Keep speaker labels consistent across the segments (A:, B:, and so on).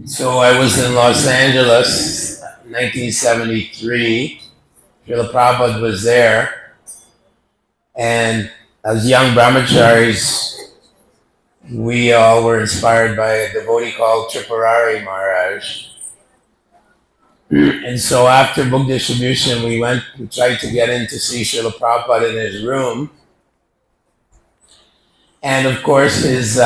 A: So I was in Los Angeles, 1973. Srila Prabhupada was there, and as young brahmacharis, we all were inspired by a devotee called Tripurari Maharaj. And so after book distribution, we tried to get in to see Srila Prabhupada in his room. And of course, his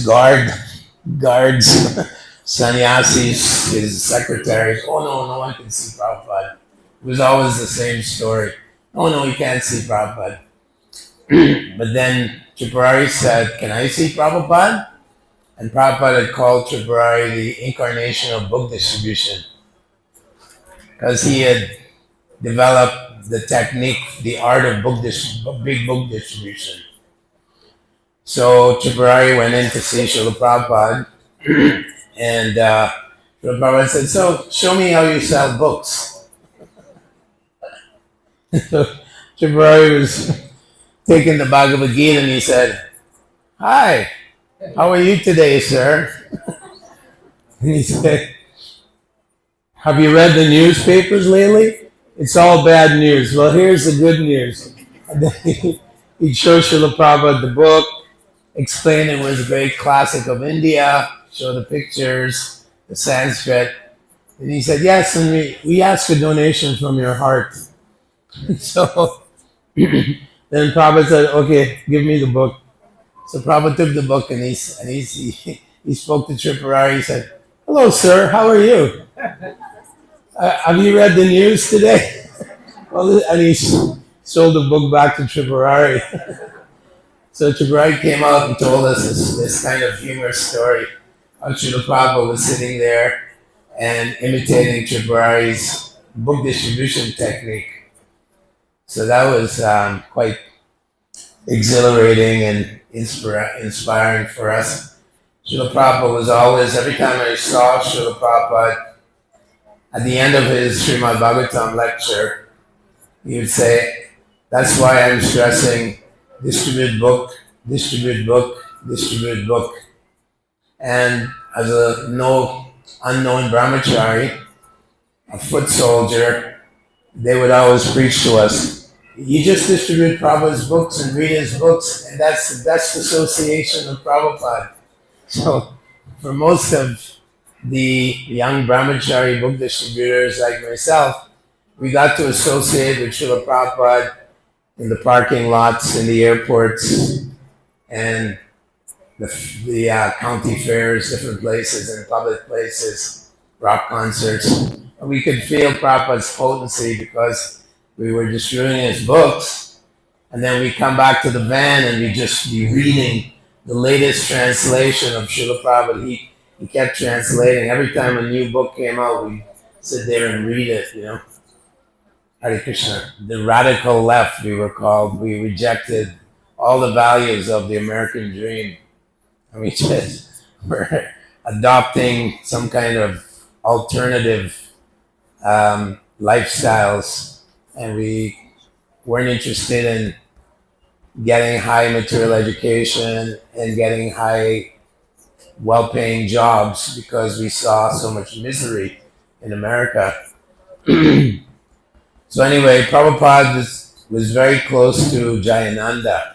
A: guards, sannyasis, his secretaries, oh no, no one can see Prabhupada. It was always the same story. Oh no, you can't see Prabhupada. But then Tripurari said, can I see Prabhupada? And Prabhupada had called Tripurari the incarnation of book distribution, because he had developed the technique, the art of big book distribution. So Tripurari went in to see Srila Prabhupada, and Srila Prabhupada said, so show me how you sell books. So Tripurari was taking the Bhagavad Gita and he said, hi, how are you today, sir? And he said, have you read the newspapers lately? It's all bad news. Well, here's the good news. And then he'd show Srila Prabhupada the book, explain it was a great classic of India, show the pictures, the Sanskrit. And he said, yes, and we ask a donation from your heart. So then Prabhupada said, okay, give me the book. So Prabhupada took the book and he spoke to Tripurari. He said, hello, sir, how are you? Have you read the news today? Well, and he sold the book back to Tripurari. So Tripurari came out and told us this kind of humorous story. How Srila Prabhupada was sitting there and imitating Tripurari's book distribution technique. So that was quite exhilarating and inspiring for us. Srila Prabhupada was always, every time I saw Srila Prabhupada, at the end of his Srimad Bhagavatam lecture, he would say, that's why I'm stressing distribute book, distribute book, distribute book. And as a unknown brahmachari, a foot soldier, they would always preach to us, you just distribute Prabhupada's books and read his books, and that's the best association of Prabhupada. So for most of the young brahmachari book distributors like myself, we got to associate with Srila Prabhupada in the parking lots, in the airports, and the county fairs, different places and public places, rock concerts. And we could feel Prabhupada's potency because we were distributing his books, and then we come back to the van and we just be reading the latest translation of Srila Prabhupada. He kept translating. Every time a new book came out, we'd sit there and read it, Hare Krishna. The radical left, we were called. We rejected all the values of the American dream. And we just were adopting some kind of alternative lifestyles. And we weren't interested in getting high material education and getting high, well-paying jobs because we saw so much misery in America. So anyway, Prabhupada was very close to Jayananda.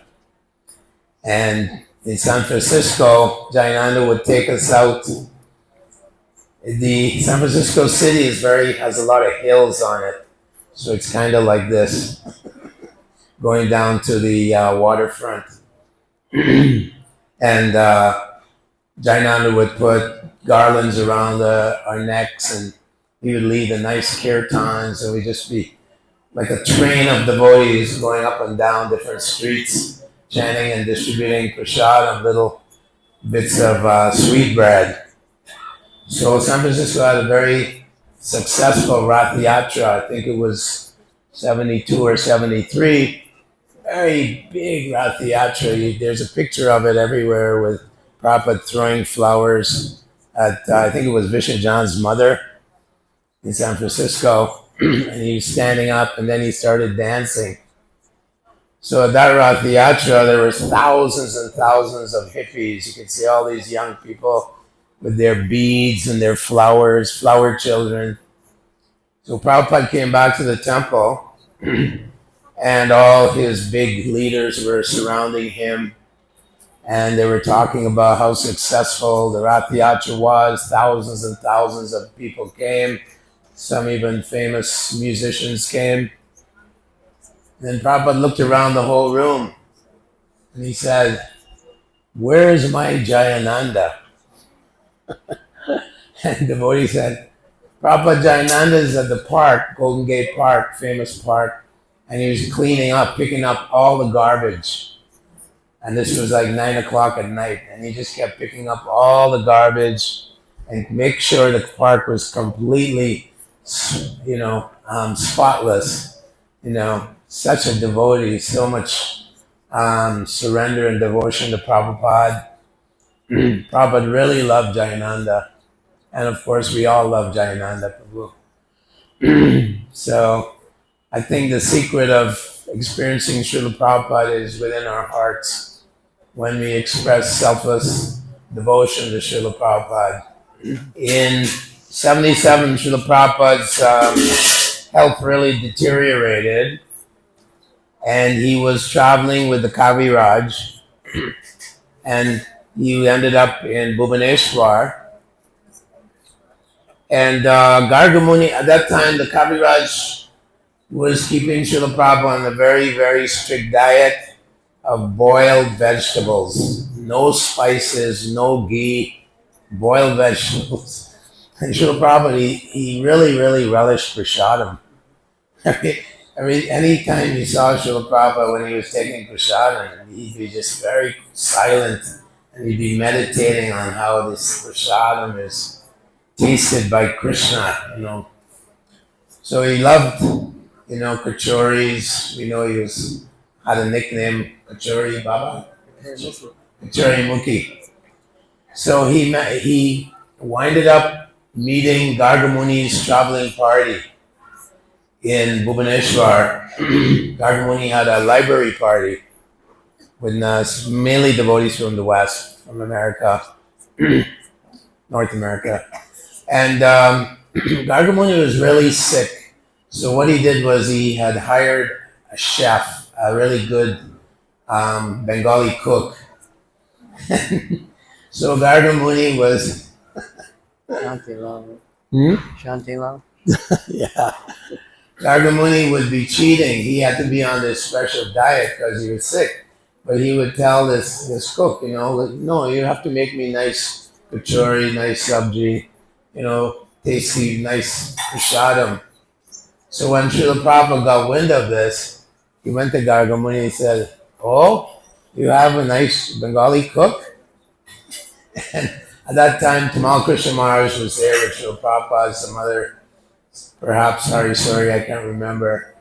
A: And in San Francisco, Jayananda would take us out. The San Francisco city has a lot of hills on it. So it's kind of like this, going down to the waterfront. And Jayananda would put garlands around our necks, and he would lead the nice kirtans, and we'd just be like a train of devotees going up and down different streets, chanting and distributing prasad and little bits of sweet bread. So San Francisco had a very successful Rath Yatra. I think it was 72 or 73. Very big Rath Yatra. There's a picture of it everywhere with Prabhupada throwing flowers at, I think it was Vishnu-Jan's mother in San Francisco. And he was standing up and then he started dancing. So at that Rath Yatra, there was thousands and thousands of hippies. You could see all these young people with their beads and their flowers, flower children. So Prabhupada came back to the temple and all his big leaders were surrounding him and they were talking about how successful the Rath Yatra was. Thousands and thousands of people came. Some even famous musicians came. Then Prabhupada looked around the whole room and he said, "Where's my Jayananda?" And the devotee said, "Prabhupada, Jayananda is at the park, Golden Gate Park, famous park, and he was cleaning up, picking up all the garbage." And this was like 9 o'clock at night, and he just kept picking up all the garbage and make sure the park was completely, spotless. Such a devotee, so much surrender and devotion to Prabhupada. Prabhupada really loved Jayananda. And of course, we all love Jagannath Prabhu. So I think the secret of experiencing Srila Prabhupada is within our hearts when we express selfless devotion to Srila Prabhupada. In 77, Srila Prabhupada's health really deteriorated and he was traveling with the Kaviraj and he ended up in Bhubaneswar. And Gargamuni, at that time, the Kaviraj was keeping Srila Prabhupada on a very, very strict diet of boiled vegetables. No spices, no ghee, boiled vegetables. And Srila Prabhupada, he really, really relished prasadam. Anytime you saw Srila Prabhupada when he was taking prasadam, he'd be just very silent and he'd be meditating on how this prasadam is tasted by Krishna, So he loved, kachoris. We know he had a nickname, Kachori Baba, Kachori Mukhi. So he winded up meeting Gargamuni's traveling party in Bhubaneswar. Gargamuni had a library party with mainly devotees from the West, from America, North America. And Gargamuni was really sick. So what he did was he had hired a chef, a really good Bengali cook. So Gargamuni was...
B: Shanti Lal. Shanti Lal.
A: Yeah. Gargamuni would be cheating. He had to be on this special diet because he was sick. But he would tell this cook, no, you have to make me nice kachori, nice sabji, tasty, nice prasadam. So when Srila Prabhupada got wind of this, he went to Gargamuni and said, "Oh, you have a nice Bengali cook?" And at that time, Tamal Krishna Maharaj was there with Srila Prabhupada, some other, perhaps, sorry, I can't remember.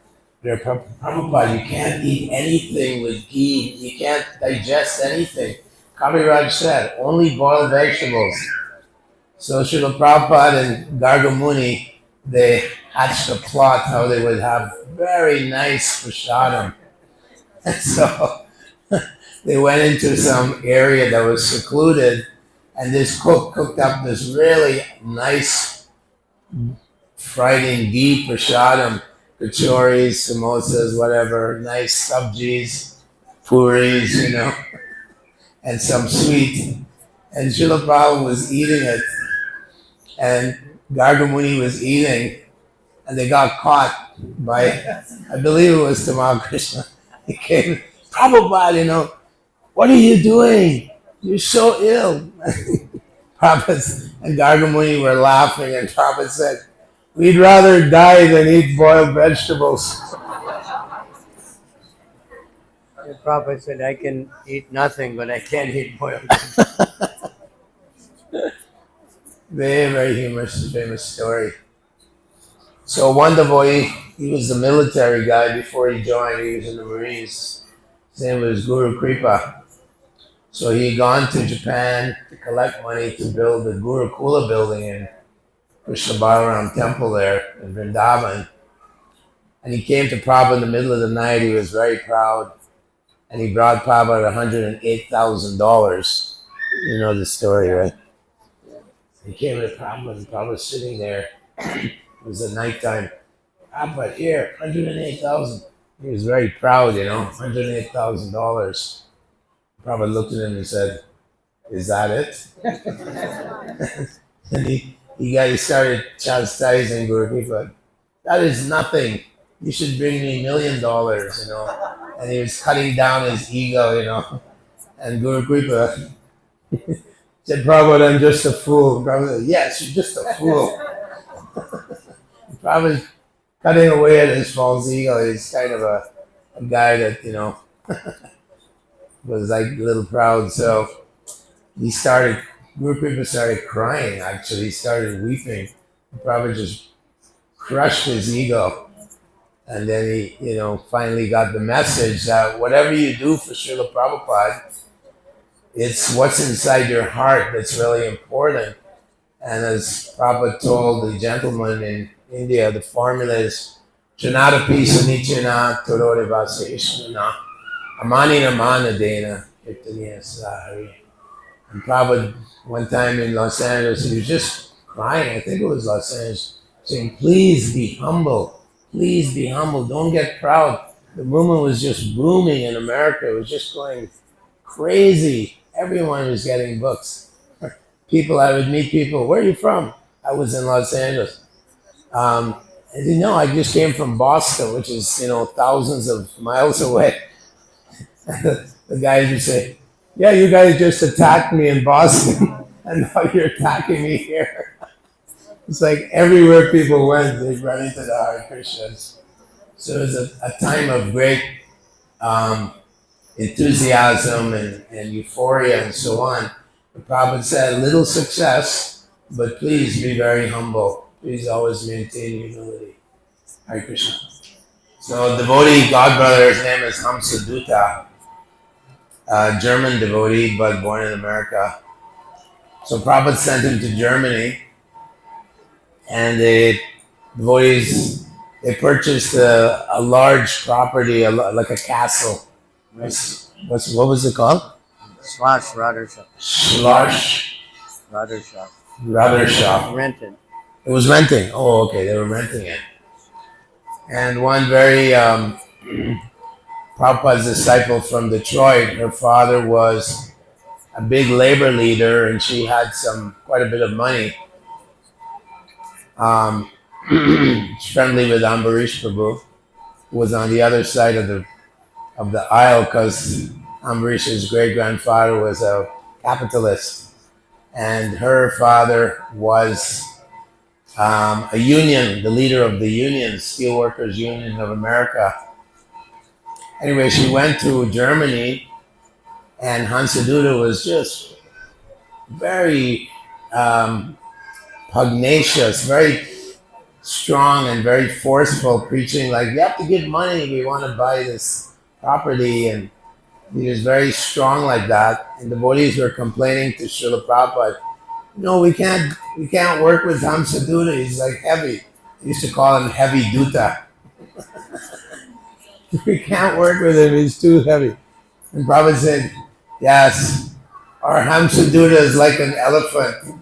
A: Prabhupada, you can't eat anything with ghee. You can't digest anything. Kaviraj said, only boiled vegetables. So Srila Prabhupada and Gargamuni, they hatched a plot how they would have very nice prasadam. And so they went into some area that was secluded, and this cook cooked up this really nice fried in ghee prasadam, kachoris, samosas, whatever, nice sabjis, puris, and some sweet. And Srila Prabhupada was eating it, and Gargamuni was eating, and they got caught by, I believe it was Tamal Krishna. He came, "Prabhupada, what are you doing? You're so ill." Prabhupada and Gargamuni were laughing, and Prabhupada said, "We'd rather die than eat boiled vegetables."
B: The Prabhupada said, "I can eat nothing, but I can't eat boiled vegetables."
A: Very, very humorous, famous story. So one devotee, he was the military guy before he joined. He was in the Marines. His name was Guru Kripa. So he had gone to Japan to collect money to build the Gurukula building in Krishna Balaram temple there in Vrindavan. And he came to Prabhupada in the middle of the night. He was very proud. And he brought Prabhupada $108,000. You know the story, right? He came to Prabhupada, and Prabhupada was sitting there. It was at nighttime. Prabhupada, here, 108,000. He was very proud, $108,000. Prabhupada looked at him and said, is that it? And he started chastising Guru Kripa. That is nothing. You should bring me $1 million, And he was cutting down his ego, And Guru Kripa said, Prabhupada, I'm just a fool. Prabhupada said, yes, you're just a fool. Prabhupada's cutting away at his false ego. He's kind of a guy that, was like a little proud. So Guru Kripa started crying, actually. He started weeping. Prabhupada just crushed his ego. And then he, finally got the message that whatever you do for Srila Prabhupada, it's what's inside your heart that's really important. And as Prabhupada told the gentleman in India, the formula is Janadapi Sanichana Tororevasa Ishmana Amanina Manadena Kirtaniya Sahari. And Prabhupada, one time in Los Angeles, he was just crying, I think it was Los Angeles, saying, please be humble. Please be humble. Don't get proud. The movement was just booming in America. It was just going crazy. Everyone was getting books. I would meet people. Where are you from? I was in Los Angeles. I just came from Boston, which is, thousands of miles away. The guys would say, yeah, you guys just attacked me in Boston, and now you're attacking me here. It's like everywhere people went, they run into the Hare Krishnas. So it was a time of great enthusiasm and euphoria and so on. The Prabhupada said, little success, but please be very humble. Please always maintain humility. Hare Krishna. So devotee godbrother, his name is Hamsadutta, a German devotee, but born in America. So Prabhupada sent him to Germany. And the devotees, they purchased a large property, like a castle. What was it called?
B: Schloss Radershof.
A: Schloss Radershof.
B: Rented.
A: It was renting. Oh, okay, they were renting it. And one very Prabhupada's disciple from Detroit, her father was a big labor leader, and she had quite a bit of money. Friendly with Ambarish Prabhu, who was on the other side of the aisle, because Ambarish's great-grandfather was a capitalist, and her father was a union, the leader of the union, Steelworkers Union of America. Anyway, she went to Germany, and Hansadutta was just very pugnacious, very strong and very forceful, preaching like, you have to give money, we want to buy this property. And he was very strong like that. And the devotees were complaining to Srila Prabhupada, no, we can't work with Hamsadutta, he's like heavy. They used to call him Heavy Dutta. We can't work with him, he's too heavy. And Prabhupada said, yes, our Hamsadutta is like an elephant.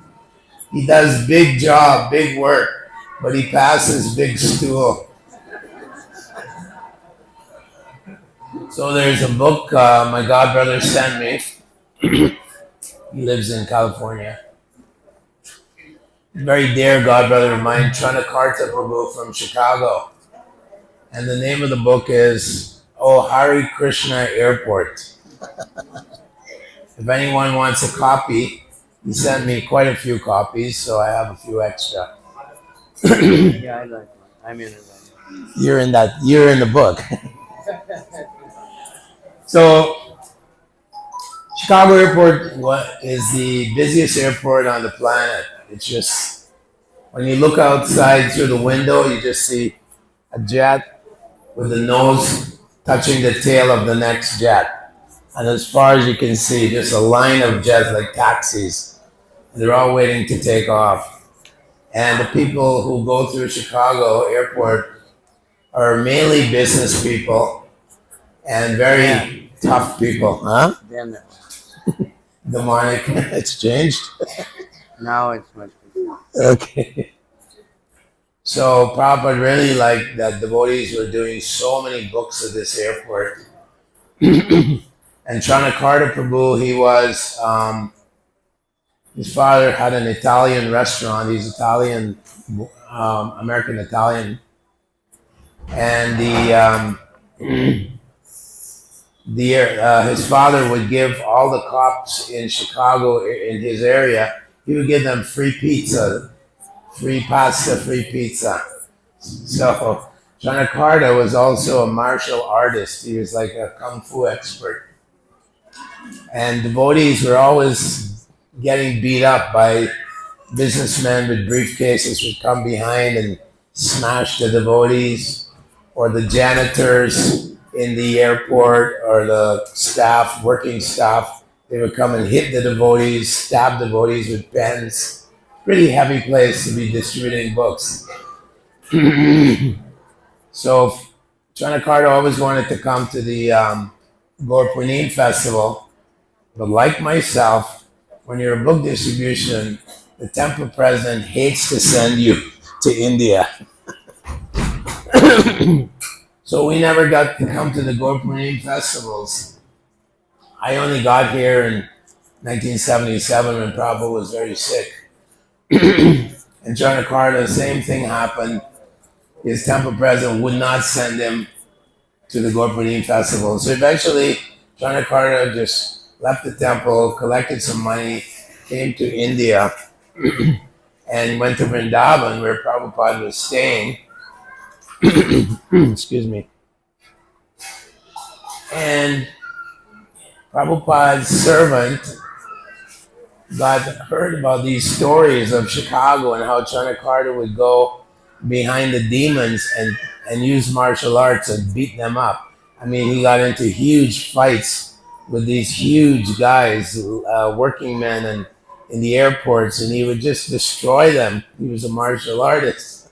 A: He does big job, big work, but he passes big stool. So there's a book my godbrother sent me. He lives in California. Very dear godbrother of mine, Tranakarta Prabhu from Chicago. And the name of the book is Hare Krishna Airport. If anyone wants a copy, he sent me quite a few copies, so I have a few extra.
B: Yeah, I like one. I'm in it right now.
A: You're in the book. So, Chicago Airport is the busiest airport on the planet. It's just, when you look outside through the window, you just see a jet with the nose touching the tail of the next jet. And as far as you can see, just a line of jets like taxis. They're all waiting to take off. And the people who go through Chicago Airport are mainly business people and very tough people. Huh?
B: Damn that one.
A: Demonic. It's changed.
B: Now it's much better.
A: Okay. So Prabhupada really liked that devotees were doing so many books at this airport. And Chanakarta Prabhu, he was, his father had an Italian restaurant. He's Italian, American Italian. And his father would give all the cops in Chicago, in his area, he would give them free pizza, free pasta, free pizza. So Chanakarta was also a martial artist. He was like a kung fu expert. And devotees were always getting beat up by businessmen with briefcases would come behind and smash the devotees, or the janitors in the airport, or the staff, working staff. They would come and hit the devotees, stab devotees with pens. Pretty heavy place to be distributing books. So Chanakarta always wanted to come to the Gaur Punim festival, but like myself, when you're a book distribution, the temple president hates to send you to India. So we never got to come to the Gaur Punim festivals. I only got here in 1977 when Prabhupada was very sick. And Chanakarta, the same thing happened. His temple president would not send him to the Gaur Punim festival. So eventually, Chanakarta just left the temple, collected some money, came to India, and went to Vrindavan, where Prabhupada was staying. Excuse me. And Prabhupada's servant heard about these stories of Chicago and how Chanakarta would go behind the demons and use martial arts and beat them up. I mean, he got into huge fights with these huge guys, working men, and in the airports, and he would just destroy them. He was a martial artist.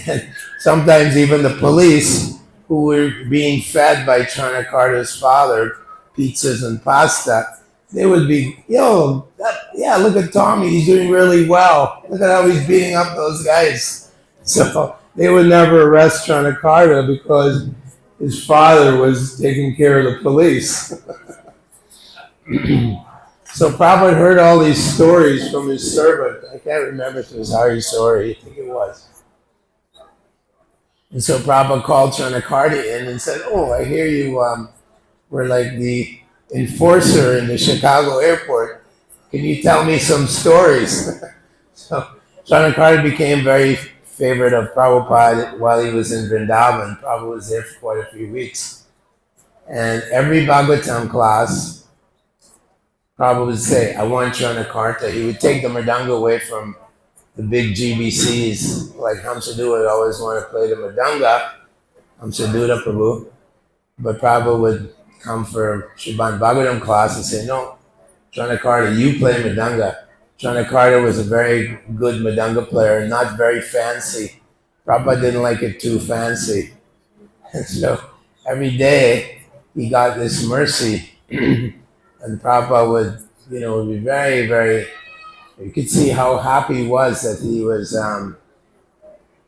A: And sometimes even the police, who were being fed by Chanakarta's father pizzas and pasta, they would be, look at Tommy, he's doing really well. Look at how he's beating up those guys. So they would never arrest Chanakarta because his father was taking care of the police. So Prabhupada heard all these stories from his servant. I can't remember if it was Hari Sori, I think it was. And so Prabhupada called Chanakarta in and said, "Oh, I hear you were like the enforcer in the Chicago airport. Can you tell me some stories?" So Chanakarta became very favorite of Prabhupada while he was in Vrindavan. Prabhupada was there for quite a few weeks. And every Bhagavatam class, Prabhupada would say, "I want Chanakarta." He would take the mridanga away from the big GBCs, like Hamsadeva would always want to play the mridanga, Hamsadeva Prabhu. But Prabhupada would come for Shriban Bhagavatam class and say, "No, Chanakarta, you play mridanga." Chanakarta was a very good mridanga player, not very fancy. Prabhupada didn't like it too fancy. And so every day he got this mercy. And Prabhupada would, would be very, very, you could see how happy he was that he was,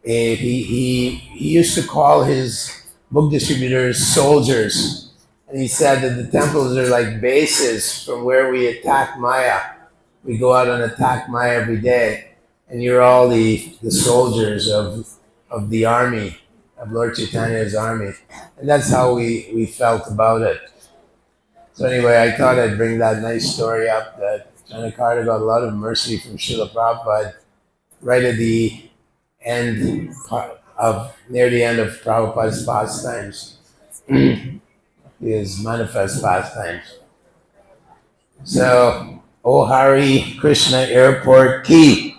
A: he used to call his book distributors soldiers. And he said that the temples are like bases from where we attack Maya. We go out and attack Maya every day. And you're all the soldiers of the army, of Lord Chaitanya's army. And that's how we felt about it. So anyway, I thought I'd bring that nice story up that Chanakarta got a lot of mercy from Srila Prabhupada right at the end near the end of Prabhupada's pastimes, his manifest pastimes. So, O Hari Krishna Airport Ki.